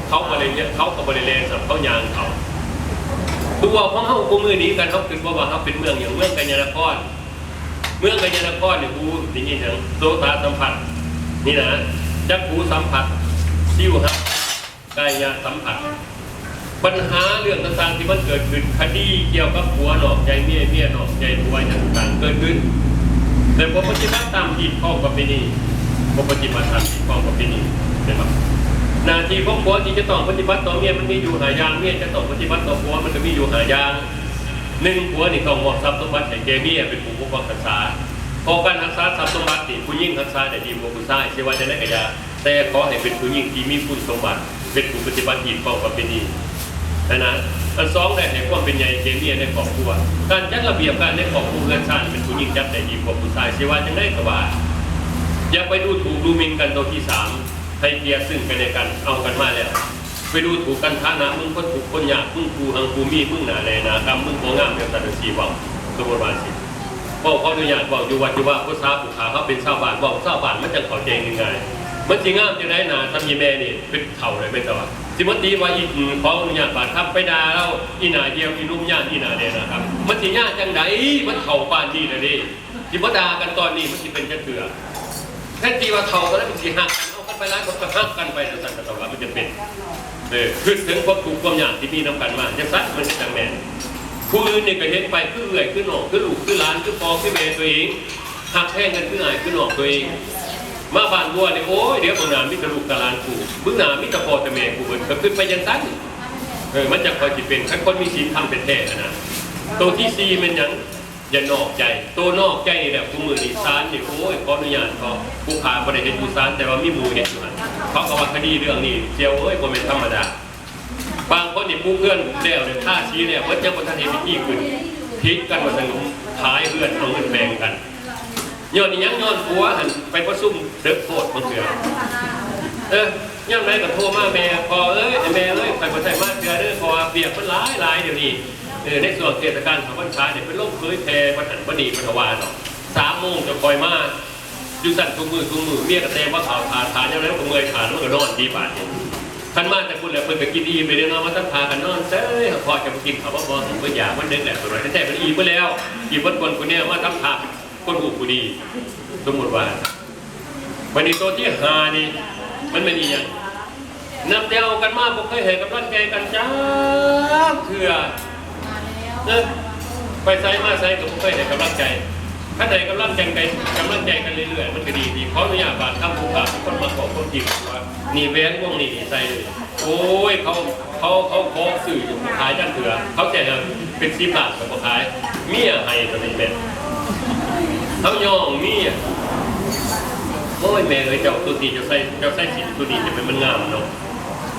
เขาบริเลนเขากับบริเลนสับเขายางเขาตัวของเขากูมือนี้กันเขาคือว่าเขาเป็นเมืองอย่างเมืองกัญญานครเมืองกัญญานครเนี่ยกูได้ยินถึงโสตสัมผัสนี่นะจักหูสัมผัสซิวฮะกายสัมผัสปัญหาเรื่องต่างๆที่มันเกิดขึ้นคดีเกี่ยวกับผัวหนอกใจเมียหนอกใจผัวต่างๆเกิดขึ้นแต่พอปฏิบัติตามที่ข้อกับที่นี่พอปฏิบัติตามที่ข้อกับที่นี่ใช่ไหมหน้าที่ของผัวที่จะต้องปฏิบัติต่อเมียมันมีอยู่หายางเมียจะต้องปฏิบัติต่อผัวมันก็มีอยู่หายางหนึ่งผัวนี่ต้องมอบทรัพย์สมบัติให้แก่เมียเป็นผู้ปกครองรักษาพอการรักษาทรัพย์สมบัติผู้ยิ่งรักษาได้ดีกว่าผู้ชายเชื่อว่าจะได้กระยาแต่ขอให้เป็นผู้ยิ่งที่มีคุณสมบัติเป็นผู้ปฏิบัติที่ข้อกับที่นี่นะอันสองได้ให้ความเป็นใหญ่แก่เมียในครอบครัวการจัดระเบียบการในครอบครัวเรือนชาติเป็นผู้ยิ่งจัดได้ดีกว่าผู้ชายเชื่อว่าจะได้กระบาอย่าไปดูถูกดูหมิ่นกันตัวที่สามให้เกียรติซึ่งกันและกันเอากันมาแล้วไปดูถูกกันฐานะมึงคนถูกคนยากมึงกูหังกูมีมึงหนาเลยนะครับมึงโง่งามเดียวกันสีบอกสมบูรณ์บานสิบอกเขาอนุญาตบอกอยู่วัดอยู่ว่าภาษาผู้ขาเขาเป็นชาวบ้านบอกชาวบ้านมันจะเข้าใจยังไงมันจริงงามจะได้นาทำยีแม่นี่เป็นเถ่าเลยเป็นตัวสิมตีว่าอีกขออนุญาตบาดครับไปด่าเราอีหนาเดียวอีนุ่มย่านอีหนาเดียวนะครับมันสิญาจังไดมันเถ่าปานนี่นะดิสิมาด่ากันตอนนี้มันสิเป็นจะเถื่อแค่ตีว่าเถ่าตอนนั้นเป็นสิหักเอากันไปร้านคนก็หักกันไปสั่นๆกันมันจะเป็นคือถึงความถูกความยากที่มีน้ำกันมาจะซัดมันจะจังแม่ผู้อื่นเนี่ยก็เห็นไปคือเอื่อยคือหนอกคือลูกคือหลานคือพ่อคือแม่ตัวเองหักแท่งกันคืออายคือหนอกตัวเองมาบ้านบัวเนี่ยโอ้ยเดี๋ยวมึงหนามิตรลูกตะลานกูมึงหนามิตรพ่อตะแม่กูก็ขึ้นไปยังสั้นมันจะคอยจิเป็นขั้นคนมีศีลธรรมเป็นแท้นะตัวที่ซีมันยังอย่านอกใจตัวนอกใจนี่แหละกูมือดีซานนี่โอ้ยขออนุญาตเขาผู้ขาประเด็นเห็นกูซานแต่ว่ามีมือเห็นอยู่เขาก็ว่าคดีเรื่องนี้เจียวเอ้ยคนเป็นธรรมดาบางคนนี่ผู้เพื่อนแล้วเนี่ยท่าชี้เนี่ยว่าจะบนทันเห็นที่ขึ้นพิกกันมาสนุกขายเพื่อนเอาเงินแบ่งกันย้อนนี่ยังย้อนผัวหันไปประซุ่มเด็กโทษบางเสือย่ำไรกับโทรมาแม่พอแม่ไปประใจมาเสือเด้อพอเปียกมันหลายเดี๋ยวนี้ในส่วนเทศกาลของวันชาเนี่ยเป็นโรคเคยแพ้วันหันวันดีวันวานเนาะ3 โมงจะคอยมาอยู่สั่นทุกมือเมียกระเตงว่าข่าวทานยังไงก็เมื่อยขาแล้วก็นอนดีบาดเนี่ยขันมาแต่คุณแหละเพิ่นก็กินอีไปเดี๋ยวนอนมาตั้งพากันนอนเซ้ยพอจะมากินข้าวบ่ถึงก็อยากมันเด็กแหละตัวนั้นแต่เป็นอีไปแล้วอีวันคนนี้ว่าตั้งพาคนหูกูดีสมมติว่าวันนี้ตัวที่5นี่มันไม่ดีอย่างนับเดียวกันมากผมเคยเห็นกับร่างกายกันจ้าเถื่อไปไซมาไซกับผมเคยเห็นกับร่างใจถ้าไหนกับร่างใจกันเรื่อยๆมันก็ดีขออนุญาตบาดข้ามภูเขาคนมาขอคนจริงว่านี่แว้นวงนี่ใส่เลยโอ้ยเขาขอสื่ออยู่ขายจันเถื่อเขาแจกเป็น10 บาทกับขายเมียให้ตัวนี้เป็นเขาย่องเมียโอ้ยแม่เอ้ยเจ้าตัวดีเจ้าใส่สินตัวดีจะเป็นมันงามเนาะ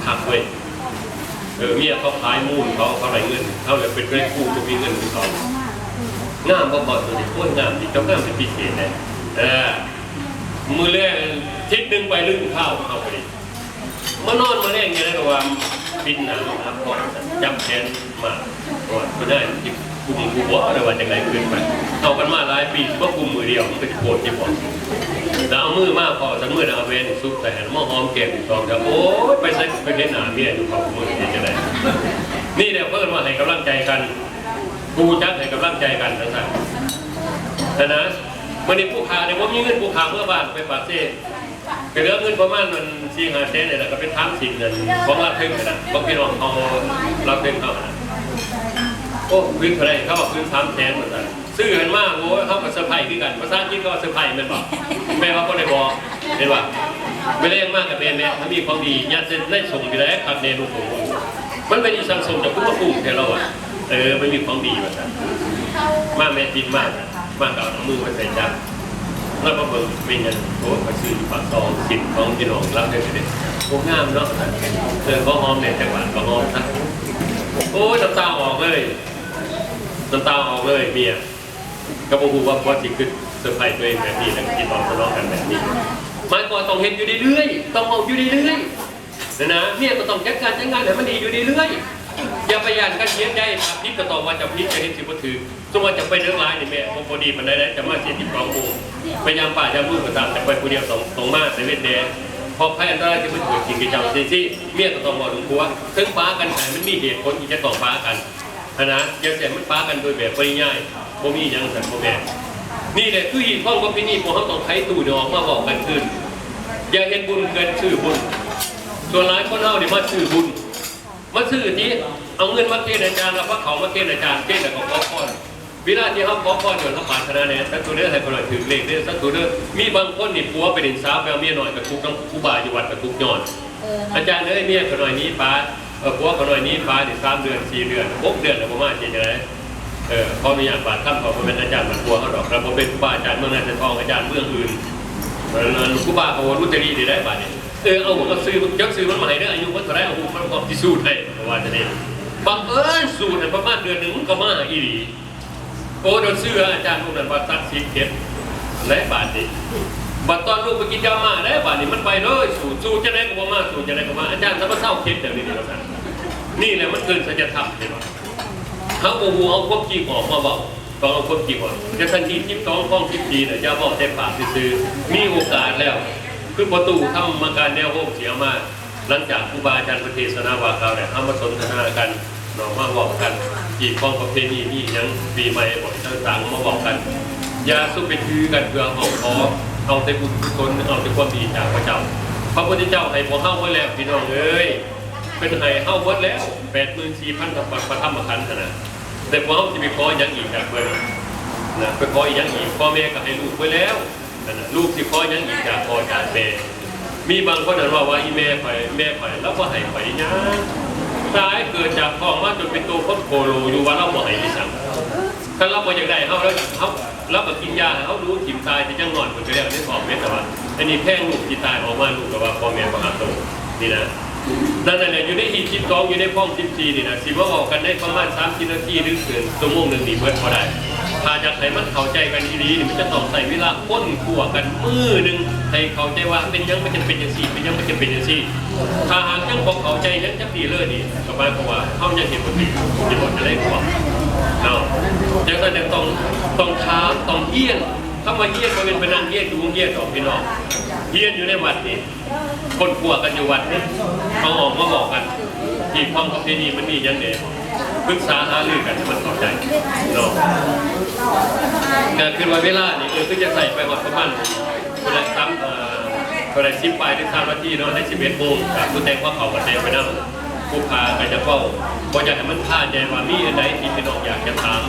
หักเว้ยเมียเขาขายมูลเขาไรเงินเขาเลยเป็นเรื่องคู่จะมีเงินของเขางามบ่ตัวนี้โอ้ยงามที่เจ้างามเป็นพิเศษเลยมือแรกทิศนึงไปลึกข้าวไปดิมานอนมาแรกเนี่ยนะว่าปินหนาครับก่อนจับแขนมาก่อนก็ได้ที่กลุ่มกูว่าอะไรวันยังไงขึ้นไปเอากันมาหลายปีก็กลุ่มมือเดียวมันเป็นโคตรที่บอกแล้วเอามือมากพอสักมือเอาเวนซุปใส่หม้อหอมแก้มตองครับโอ้ยไปใส่ไปเล่นหนาเมียอยู่เขามือนี่จะได้นี่เนี่ยเพิ่มมาให้กำลังใจกันกูจักให้กำลังใจกันนะครับแต่นะวันนี้ผู้ขาเนี่ยผมมีเงินผู้ขาเมื่อบ้านไปปาเซ่ไปเหลือเงินประมาณมัน4-5 แสนเนี่ยก็เป็นทางสินเงินของรับเพิ่งนะของพี่น้องเขารับเพิ่งเขานะโอ้พื้นเท่าไรเขาบอกพื้น3 แสนเหมือนกันซื้อกันมากโอ้เขากับเซอร์ไพรส์ขึ้นกันภาษาจีนเขาเซอร์ไพรส์มันบอกแม่เขาก็เลยบอกเห็นว่าไม่เล่นมากกับแม่ถ้ามีความดียัดเส้นได้ส่งไปแล้วขับเนรูผมมันเป็นอีสังสมจากผู้มาปลูกแค่เราอ่ะไม่มีความดีแบบนั้นมากแม่จีนมากกับมือไปใส่จับแล้วก็เบิ่งเป็นยันโอ้ไปซื้อปากซอง10ของพี่น้องรับได้เลยโอ้งามเนาะก็หอมเนี่ยจังหวะก็หอมนะโอ้น้ำตาออกเลยเมียก็บอกว่าจิขึ้นเซอร์ไพรส์ตัวเองแบบนี้แล้วกินตอนทะเลาะกันแบบนี้มันก็ต้องเห็นอยู่เรื่อยๆต้องมองอยู่เรื่อยๆนะเมียก็ต้องจัดการให้มันดีอยู่เรื่อยๆอย่าไปยานกันเสียใจพิษก็ต้องว่าจะพิษจะเห็นสิบถือสมมติจะไปเรื่องร้ายนี่แม่พอดีมันได้จะมาเสีย12 โมงพยายามป่ายามลูกก็ตามแต่ไปคนเดียวสองมาแต่เวทแดง พอภัยอันตรายที่มันเกิดจริงกับเจ้าที่เมียก็ต้องบอกถึงผัวถึงป้ากันแต่มันมีเหตุผลที่จะต้องป้ากันนะอย่าเสียมันป้ากันโดยแบบปริยายบ่มีอย่างสันบ่แม่นี่แหละคือเหตุผลว่าพี่นี่พวกเขาต้องใช้ตู้ดอกมาบอกกันขึ้นอย่าเห็นบุญเกินชื่อบุญส่วนหลายคนเอาเนี่ยมาชื่อบุญมาชื่อที่เอาเงินมาเกณฑ์อาจารย์แล้วพระเขามาเกณฑ์อาจารย์เกณฑ์แต่ของพ่อพ่อเวลาที่เขาขอพรจนเขาปาถนาเนี่ยสักตัวเด้อให้คนหน่อยถึงเลขเด้อสักตัวเด้อมีบางคนนี่ผัวไปดินสาวไปเอาเมียหน่อยกับทุกน้ำผู้บ่าอยู่วัดกับทุกย้อนอาจารย์เด้อเมียคนหน่อยนี้ป้าผัวคนหน่อยนี้ป้าดิ3 เดือน 4 เดือน 6 เดือนแล้วประมาณจะไรเขามีอย่างบาดข้ามเขาเป็นอาจารย์มันผัวเขาดอกเราเป็นผู้บ่าอาจารย์เมืองนั้นจะทองอาจารย์เมืองอื่นผู้บ่าเขารุตรีได้บาดเนี่ยเอาผมก็ซื้อยักซื้อมันใหม่ได้อายุมันเท่าไรเอาผมมันก็ที่สูตรให้ว่าจะเนี่ยบังเอิญสูตรประมาณเดือนหนึ่งมันก็มาอีหลีโอ้โดนซื้ออาจารย์พวกนั้นว่าตัดสิบเก็บและบาทนี้บัดตอนลูกไปกินยามาและบาทนี้มันไปเลยสูตรจะได้ก็มาสูตรจะได้ก็มาอาจารย์ถ้ามาเศร้าเก็บเดี๋ยวนี้เราสั่งนี่แหละมันเกินสัจธรรมเลยเขาโอ้โหเอาควบจีบออกมาบอกต้องเอาควบจีบออกจะทันทีทิพย์ท้องห้องทิพย์จีเนี่ยจะบอกแต่ปากซื้อมีโอกาสแล้วคือประตูทำมาการแนวโฮมเสียมาหลังจากครูบาอาจารย์ประเทศนาวาเก่าเนี่ยเอามาสนทนากันเรามาบอกกันจีบของประเพณีนี่ยังปีใหม่บ่อยต่างๆมาบอกกันอย่าสู้ไปถือกันเพื่อเอาแต่บุญกุศลเอาแต่ความดีจากพระเจ้าพระพุทธเจ้าให้พวกเข้าไว้แล้วพี่น้องเอ้ยเป็นให้เข้าวัดแล้ว 84,000 กับพระธรรมขันธ์นะแต่พวกเขาจะไปขออย่างอีกจากเพื่อนนะไปขออย่างอีกพ่อแม่ก็ให้ลูกไว้แล้วลูกที่ขออย่างอีกจากพ่อจากแม่มีบางคนนั้นว่าอีแม่ไปแล้วก็ให้ไปนะตายเกิดจากท้องมาจนเป็นตัวพดโคโลอยู่ว่าเราบ่ให้ที่สั่งถ้าเราบ่อยากได้เขาแล้วเขารับมากินยาเขารู้ถิ่มตายจะยังนอนคนไปแล้วได้2 เม็ดแต่ว่าอันนี้แพงลูกที่ตายออกมาลูกกับว่าพ่อแม่ประหารโตนี่นะนั่นแหละอยู่ในหีบทิพย์2อยู่ในห้อง14นี่นะสิว่าออกกันได้ประมาณ30 นาทีหรือเกินชั่วโมงนึงนี่เบิดพอได้ถ้าอยากให้มันเข้าใจกันดีๆนี่มันจะต้องใส่เวลาค้นครั่วกันมือนึงให้เข้าใจว่าเป็นยังไม่จะเป็นอย่างซี่เป็นยังไม่จะเป็นอย่างซี่ถ้าหากยังบอกเข้าใจยังจะดีเลยนี่ก็หมายความว่าเขาจะเห็นผลดีจะหมดอะไรกว่าเนาะจังนั้นต้องท้าต้องเยี่ยนถ้ามาเยี่ยนก็เป็นไปนั่งเยี่ยนดูเยี่ยนออกพี่น้องเยี่ยนอยู่ในวัดนี่คนครั่วกันอยู่วัดนี่เขาออกมาบอกกันที่ความประเพณีมันมียังไงปรึกษาหารือกันมันเข้าใจเนาะการขึ้นวันเวลานี่ก็จะใส่ไปหมดประมาณคนละคนละ10 ปลายถึง3 นาทีเนาะให้11 โมงกับผู้แต่งว่าเขากันแต่งไปนั่งผู้พากันจะเฝ้าพออยากให้มันพาใจว่ามีอะไรที่พี่น้องอยากจะถาม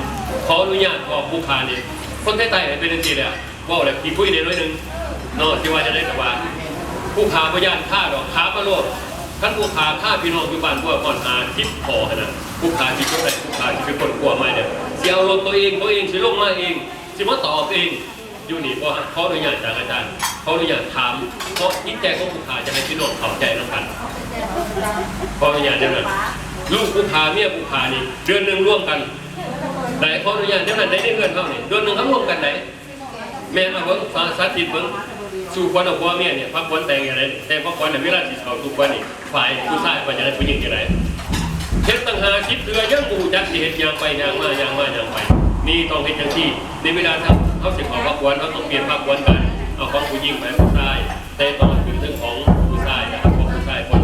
ขออนุญาตขอผู้พานี่คนไทยๆเป็นจริงๆเลยว่าอะไรพี่คุยเดียวนึงเนาะที่ว่าจะได้แต่ว่าผู้พาพยานฆ่าดอกขาประโลดท่านผู้พาฆ่าพี่น้องอยู่บ้านพวกก่อนทิพย์พอนะผู้พาที่เขาได้ผู้พาที่เป็นคนกลัวไม่เนี่ยเสียเอาลงตัวเองสิลงมาเองสิมาตอบเองอยู่นี่เพราะเขาอนุญาตจากอาจารย์เขาอนุญาตถามเพราะยิ่งใจของผู้พาจะให้พี่น้องเข้าใจแล้วกันเพราะอนุญาตเนี่ยลูกผู้พาเมียผู้พานี่เดือนนึงร่วมกันได้เขาอนุญาตเท่านั้นได้เงินเท่านี้เดือนนึงเขาร่วมกันไหนแม่มาเบิ้งสาธิตเบิ้งสู่คนเอาพ่อเมียเนี่ยพักวันแต่งอย่างไรแต่พักวันเนี่ยเวลาที่เขาทุกวันนี่ฝ่ายผู้ชายฝ่ายจะได้ผู้หญิงอย่างไรเทศตั้งหาคิดเรือยังบูจักสิเหตุยางไปยางมานี่ต้องเห็นอย่างที่ในเวลาเขาสิเขาพักวันเขาต้องเปลี่ยนพักวันกันเอาของผู้หญิงไปผู้ชายแต่ตอนถึงเรื่องของผู้ชายนะครับของผู้ชายคน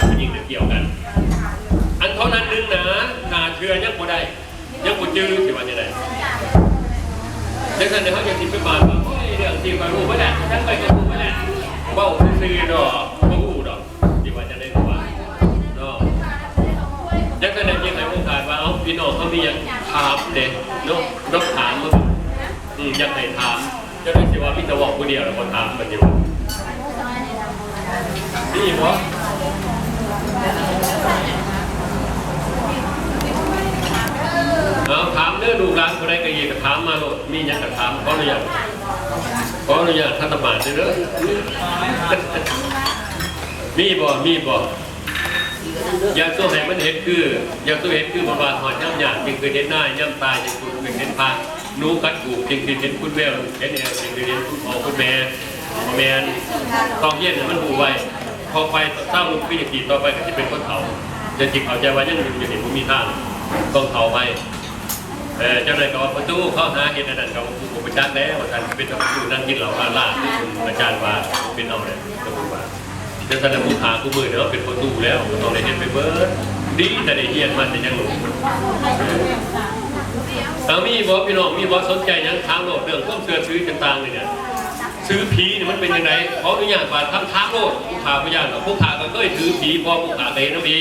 ผู้หญิงเกี่ยวกันอันเท่านั้นนึงนะขาเชื่อยังบ่ได้ยังบ่จื้อสิว่าจะได้ดังนั้นเขาจะติดไปบ้านว่าเรื่องที่มารู้ไม่ได้ทั้งไปก็รู้ไม่ได้เบ้าซื้อดอกก็รู้ดอกที่ว่าจะได้รู้ว่าเนาะดังนั้นยังไงโอกาสว่าเอาพี่น้องเขามีอย่างถามเด็กเนาะต้องถามมั้งยังไงถามจะได้สิว่าพี่จะบอกผู้เดียวหรือคนถามมันอยู่นี่วะเอาถามเรื่องดูร้านคนใดก็ยีกถามมาโลดมีอย่างกระถามขออนุญาตท่านตบาดเลย มีบ่อยากตัวไหนมันเห็นคืออยากตัวเห็นคือบ่ว่าหอดย่ำหยาดจึงเคยเห็นหน้าย่ำตายจึงเคยเห็นพานูกัดกูจึงเคยเห็นคุณแววเห็นเนี่ยจึงเคยเห็นคุณพ่อคุณแม่ต้องเย็นมันหูไว้พอไปเศร้าลูกพี่ตีต่อไปก็จะเป็นคนเขาจะจิตเอาใจว่ายังอยู่เห็นผมมีทางต้องเขาไปเจ้าหน้าที่ก็ประตูเข้าหาเห็นนั่นเขาผู้ประจักษ์แล้วท่านเป็นผู้นั่งกินเหล่าล่าที่คุณอาจารย์ว่าเป็นเอาเลยก็บอกว่า จะแสดงผู้ขาผู้มือเนาะเป็นคนดูแล้วต้องได้เห็นไปเบิร์ดดีแต่ได้เฮียนมันแต่ยังหนุ่มเอามีบอพี่น้องมีบอสนใจยังทางโลดเรื่องความเชื่อซื้อต่างๆเนี่ยซื้อผีเนี่ยมันเป็นยังไงเพราะทุกอย่างบาดทั้งทางโลดผู้ขาผู้ย่างกับผู้ขาก็เคยถือผีพอผู้ขาไปนะผี